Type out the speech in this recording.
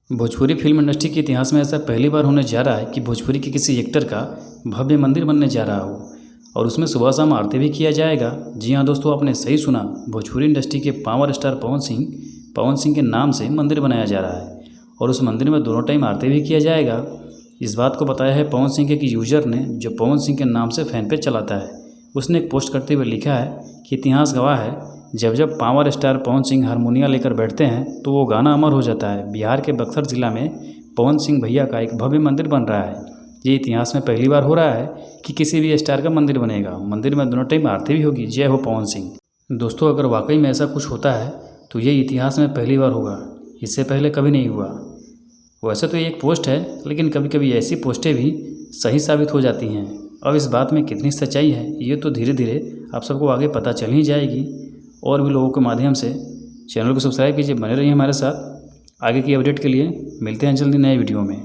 Bhojpuri film industry के इतिहास में ऐसा पहली बार होने जा रहा है कि भोजपुरी के किसी एक्टर का भव्य मंदिर बनने जा रहा हो और उसमें सुबह शाम आरती भी किया जाएगा। जी हाँ दोस्तों, आपने सही सुना। भोजपुरी इंडस्ट्री के पावर स्टार पवन सिंह के नाम से मंदिर बनाया जा रहा है और उस मंदिर में दोनों टाइम आरती भी किया जाएगा। इस बात को बताया है पवन सिंह के एक यूजर ने, जो पवन सिंह के नाम से फैन पेज चलाता है। उसने एक पोस्ट करते हुए लिखा है कि इतिहास गवाह है, जब जब पावर स्टार पवन सिंह हारमोनिया लेकर बैठते हैं तो वो गाना अमर हो जाता है। बिहार के बक्सर ज़िला में पवन सिंह भैया का एक भव्य मंदिर बन रहा है। ये इतिहास में पहली बार हो रहा है कि किसी भी स्टार का मंदिर बनेगा। मंदिर में दोनों टाइम आरती भी होगी। जय हो पवन सिंह। दोस्तों, अगर वाकई में ऐसा कुछ होता है तो ये इतिहास में पहली बार होगा। इससे पहले कभी नहीं हुआ। वैसे तो ये एक पोस्ट है, लेकिन कभी कभी ऐसी पोस्टें भी सही साबित हो जाती हैं। अब इस बात में कितनी सच्चाई है ये तो धीरे धीरे आप सबको आगे पता चल ही जाएगी। और भी लोगों के माध्यम से चैनल को सब्सक्राइब कीजिए, बने रहिए हमारे साथ। आगे की अपडेट के लिए मिलते हैं जल्दी नए वीडियो में।